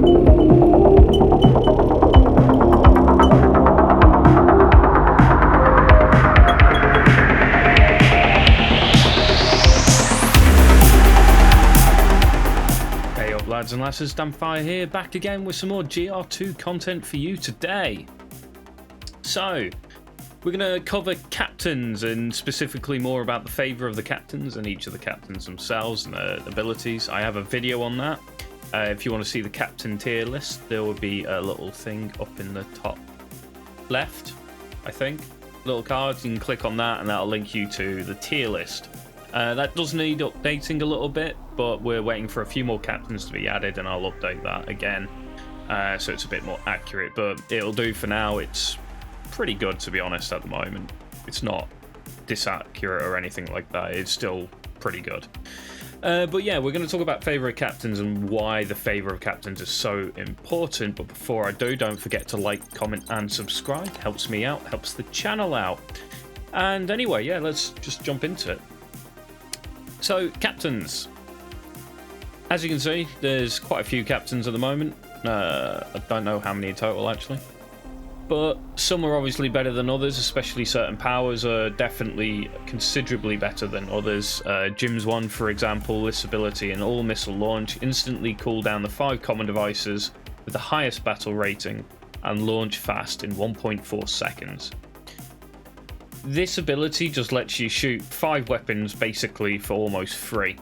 Lads and lasses, Damfire here, back again with some more GR2 content for you today. So, we're going to cover captains and specifically more about the favour of the captains and each of the captains themselves and their abilities. I have a video on that. If you want to see the captain tier list, there will be a little thing up in the top left, I think. Little card, you can click on that and that'll link you to the tier list. That does need updating a little bit, but we're waiting for a few more captains to be added and I'll update that again, so it's a bit more accurate, but it'll do for now. It's pretty good, to be honest, at the moment. It's not disaccurate or anything like that. It's still pretty good. But yeah, we're going to talk about favourite captains and why the favour of captains is so important. But before I do, don't forget to like, comment and subscribe. Helps me out, helps the channel out. And anyway, yeah, let's just jump into it. So, captains. As you can see, there's quite a few captains at the moment. I don't know how many in total, actually. But some are obviously better than others, especially certain powers are definitely considerably better than others. Jim's one, for example, this ability, an all-missile launch, instantly cool down the 5 common devices with the highest battle rating and launch fast in 1.4 seconds. This ability just lets you shoot 5 weapons basically for almost free.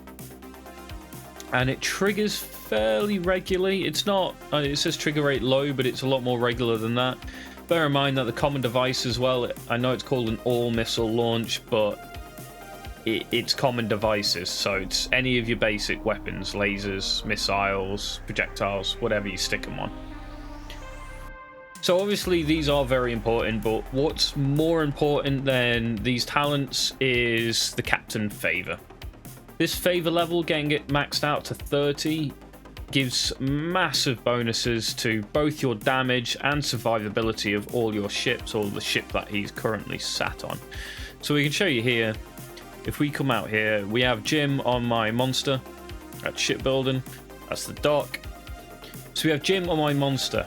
And it triggers fairly regularly. It's not, it says trigger rate low, but it's a lot more regular than that. Bear in mind that the common device as well, I know it's called an all-missile launch, but it's common devices. So it's any of your basic weapons, lasers, missiles, projectiles, whatever you stick them on. So obviously these are very important, but what's more important than these talents is the captain favour. This favour level, getting it maxed out to 30, gives massive bonuses to both your damage and survivability of all your ships, or the ship that he's currently sat on. So we can show you here, if we come out here, we have Jim on my monster at shipbuilding, that's the dock. So we have Jim on my monster.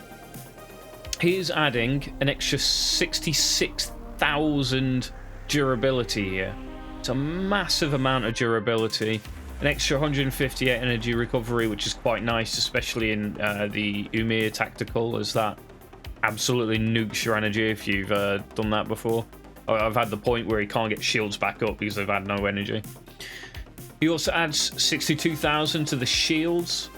He is adding an extra 66,000 durability here. It's a massive amount of durability. An extra 158 energy recovery, which is quite nice, especially in the Umir tactical, as that absolutely nukes your energy if you've done that before. I've had the point where he can't get shields back up because they've had no energy. He also adds 62,000 to the shields,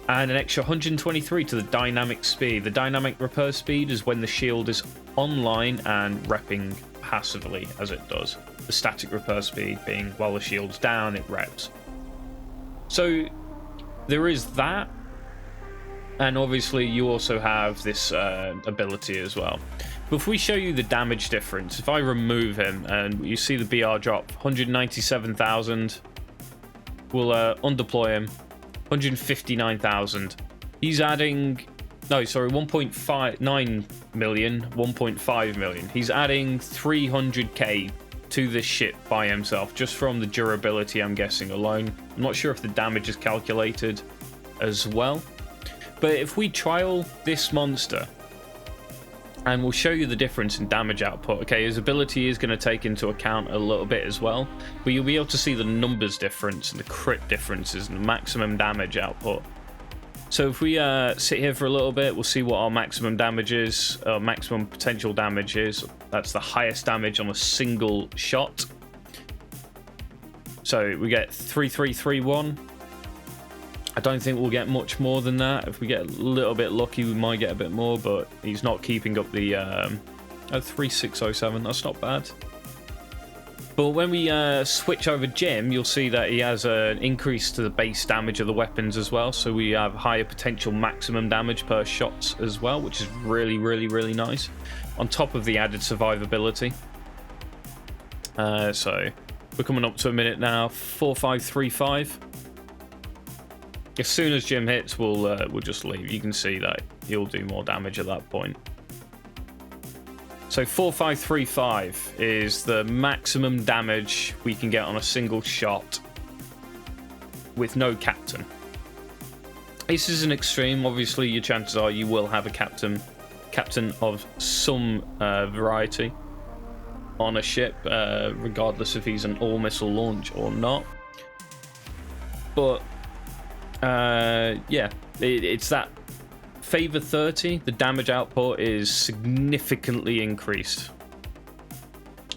and an extra 123 to the dynamic speed. The dynamic repair speed is when the shield is online and repping passively, as it does. The static repair speed being while the shield's down, it reps. So there is that, and obviously you also have this ability as well. But if we show you the damage difference, if I remove him and you see the BR drop, 197,000, we'll undeploy him. 159,000. He's adding, no, sorry, 1.9 million, 1.5 million. He's adding 300k to this ship by himself, just from the durability, I'm guessing, alone. I'm not sure if the damage is calculated as well. But if we trial this monster, and we'll show you the difference in damage output. Okay, his ability is going to take into account a little bit as well, but you'll be able to see the numbers difference and the crit differences and the maximum damage output. So if we sit here for a little bit, we'll see what our maximum damage is, maximum potential damage is. That's the highest damage on a single shot. So we get 3331. I don't think we'll get much more than that. If we get a little bit lucky, we might get a bit more, but he's not keeping up the 3607. That's not bad. But when we switch over Jim, you'll see that he has an increase to the base damage of the weapons as well. So we have higher potential maximum damage per shots as well, which is really, really, really nice. On top of the added survivability. So we're coming up to a minute now. 4535. As soon as Jim hits, we'll just leave. You can see that he'll do more damage at that point. So 4535 is the maximum damage we can get on a single shot with no captain. This is an extreme. Obviously, your chances are you will have a captain of some variety on a ship, regardless if he's an all-missile launch or not. But yeah, it's that Favour 30. The damage output is significantly increased.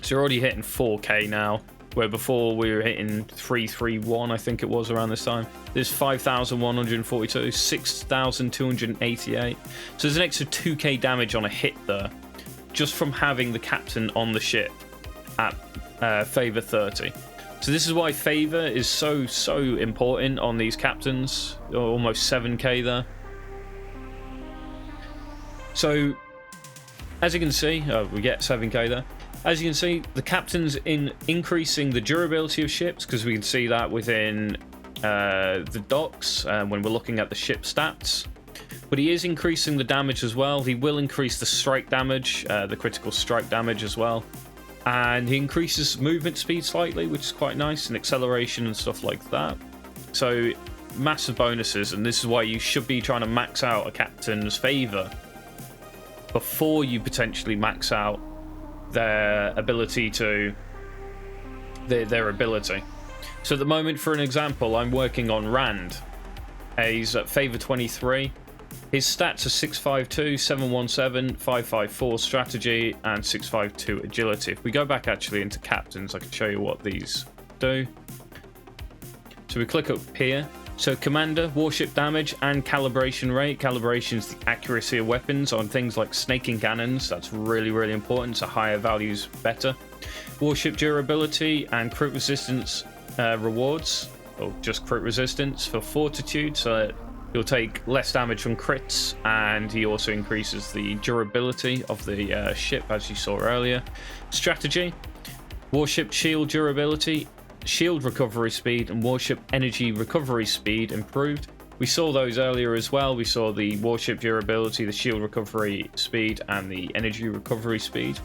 So you're already hitting 4k now, where before we were hitting 331, I think it was around this time. There's 5,142, 6,288. So there's an extra 2k damage on a hit there, just from having the captain on the ship at Favour 30. So this is why Favour is so important on these captains. Almost 7k there. So as you can see, we get 7k there. As you can see, the captain's increasing the durability of ships, because we can see that within the docks when we're looking at the ship stats. But he is increasing the damage as well. He will increase the strike damage, the critical strike damage as well. And he increases movement speed slightly, which is quite nice, and acceleration and stuff like that. So massive bonuses, and this is why you should be trying to max out a captain's Favour before you potentially max out their ability to their ability. So at the moment, for an example, I'm working on Rand. He's at Favour 23. His stats are 652, 717, 554 strategy, and 652 agility. If we go back actually into captains, I can show you what these do. So we click up here. So commander, warship damage, and calibration rate. Calibration is the accuracy of weapons on things like snaking cannons. That's really important, so higher values better. Warship durability and crit resistance rewards, or just crit resistance for fortitude, so that you'll take less damage from crits, and he also increases the durability of the ship, as you saw earlier. Strategy, warship shield durability, shield recovery speed, and warship energy recovery speed improved. We saw those earlier as well. We saw the warship durability, the shield recovery speed, and the energy recovery speed.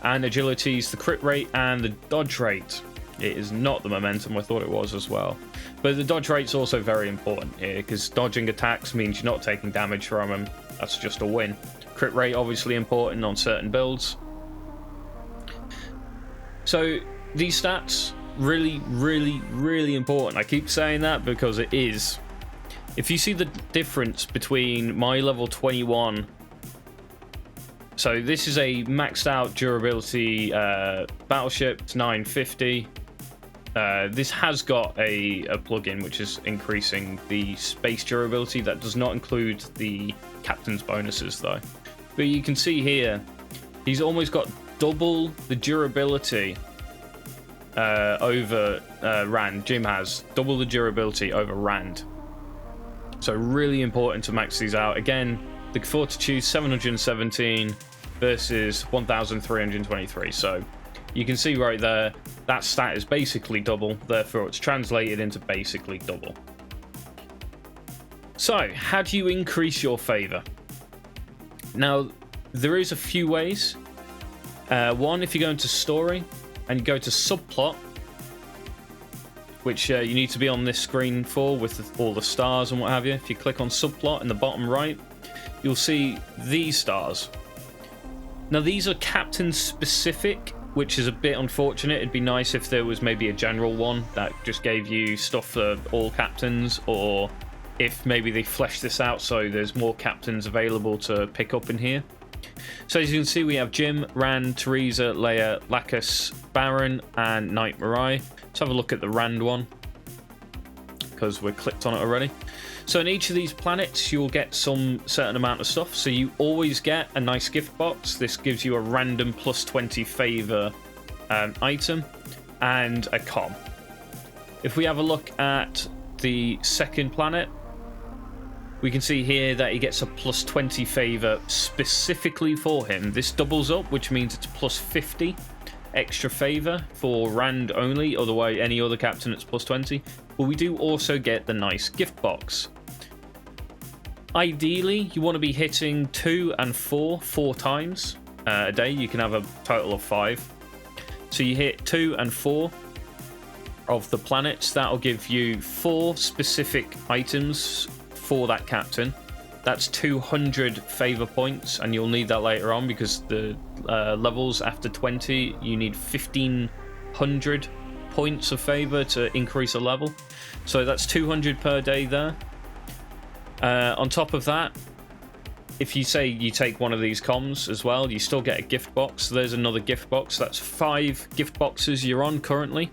And agility is the crit rate and the dodge rate. It is not the momentum, I thought it was as well. But the dodge rate's also very important here, because dodging attacks means you're not taking damage from them. That's just a win. Crit rate obviously important on certain builds. So these stats, really important. I keep saying that because it is. If you see the difference between my level 21, so this is a maxed out durability battleship, it's 950. This has got a plugin which is increasing the space durability. That does not include the captain's bonuses though. But you can see here, he's almost got double the durability over Rand. Jim has double the durability over Rand. So really important to max these out. Again, the fortitude 717 versus 1323. So you can see right there, that stat is basically double. Therefore, it's translated into basically double. So how do you increase your Favour? Now, there is a few ways. One, if you go into story and you go to subplot, which you need to be on this screen for with all the stars and what have you. If you click on subplot in the bottom right, you'll see these stars. Now these are captain specific, which is a bit unfortunate. It'd be nice if there was maybe a general one that just gave you stuff for all captains, or if maybe they flesh this out so there's more captains available to pick up in here. So as you can see, we have Jim, Rand, Teresa, Leia, Lacus, Baron, and Knight Mirai. Let's have a look at the Rand one, because we're clicked on it already. So in each of these planets, you'll get some certain amount of stuff. So you always get a nice gift box. This gives you a random plus 20 Favour item and a com. If we have a look at the second planet, we can see here that he gets a plus 20 Favour specifically for him. This doubles up, which means it's plus 50 extra Favour for Rand only. Otherwise, any other captain, it's plus 20. But we do also get the nice gift box. Ideally, you want to be hitting 2 and 4 times a day. You can have a total of 5. So you hit 2 and 4 of the planets. That'll give you 4 specific items for that captain. That's 200 favour points, and you'll need that later on because the levels after 20, you need 1500 points of favour to increase a level. So that's 200 per day there. On top of that, if you say you take one of these comms as well, you still get a gift box. So there's another gift box. That's 5 gift boxes you're on currently.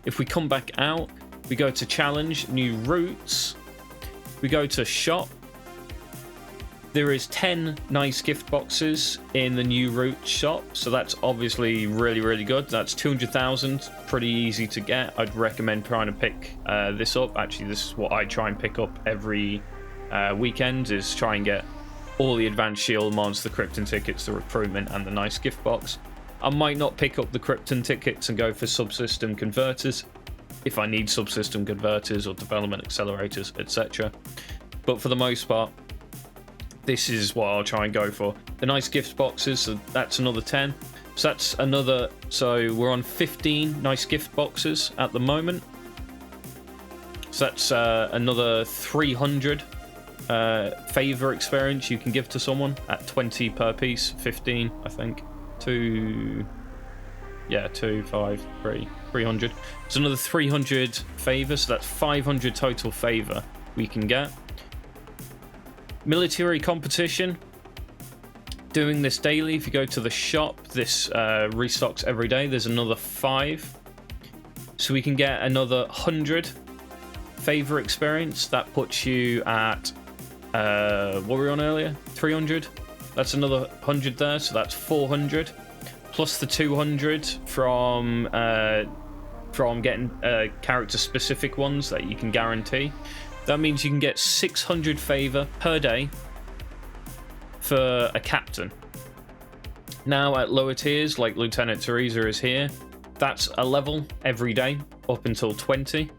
If we come back out, we go to challenge, new routes. We go to shop. There is 10 nice gift boxes in the new route shop. So that's obviously really, really good. That's 200,000. Pretty easy to get. I'd recommend trying to pick this up. Actually, this is what I try and pick up every weekend, is try and get all the advanced shield mods, the Krypton tickets, the recruitment, and the nice gift box. I might not pick up the Krypton tickets and go for subsystem converters if I need subsystem converters or development accelerators, etc. But for the most part, this is what I'll try and go for. The nice gift boxes, so that's another 10. So that's another, so we're on 15 nice gift boxes at the moment. So that's another 300 Favour experience you can give to someone at 20 per piece, 15, I think. 2, 5, 3, 300. So another 300 Favour, so that's 500 total Favour we can get. Military competition. Doing this daily. If you go to the shop, this restocks every day. There's another 5. So we can get another 100 Favour experience. That puts you at what were we on earlier? 300. That's another 100 there, so that's 400 plus the 200 from getting character specific ones that you can guarantee. That means you can get 600 Favour per day for a captain. Now at lower tiers, like Lieutenant Teresa is here, that's a level every day up until 20.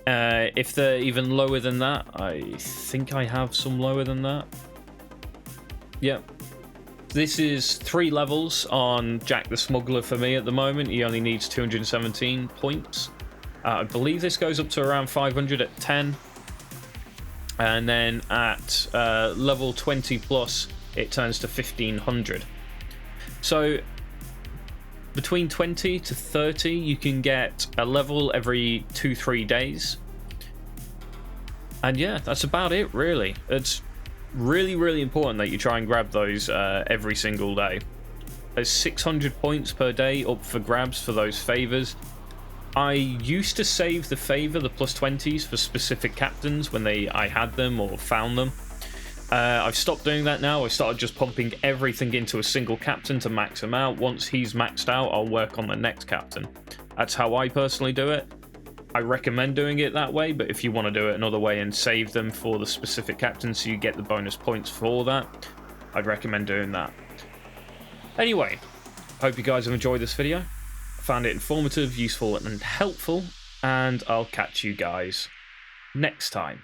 If they're even lower than that, I think I have some lower than that. Yep. This is 3 levels on Jack the Smuggler for me at the moment. He only needs 217 points. I believe this goes up to around 500 at 10. And then at level 20 plus, it turns to 1500. So between 20 to 30, you can get a level every 2-3 days. And yeah, that's about it, really. It's really, really important that you try and grab those every single day. There's 600 points per day up for grabs for those Favours. I used to save the Favour, the plus 20s, for specific captains when I had them or found them. I've stopped doing that now. I started just pumping everything into a single captain to max him out. Once he's maxed out, I'll work on the next captain. That's how I personally do it. I recommend doing it that way, but if you want to do it another way and save them for the specific captain so you get the bonus points for that, I'd recommend doing that. Anyway, hope you guys have enjoyed this video. Found it informative, useful, and helpful, and I'll catch you guys next time.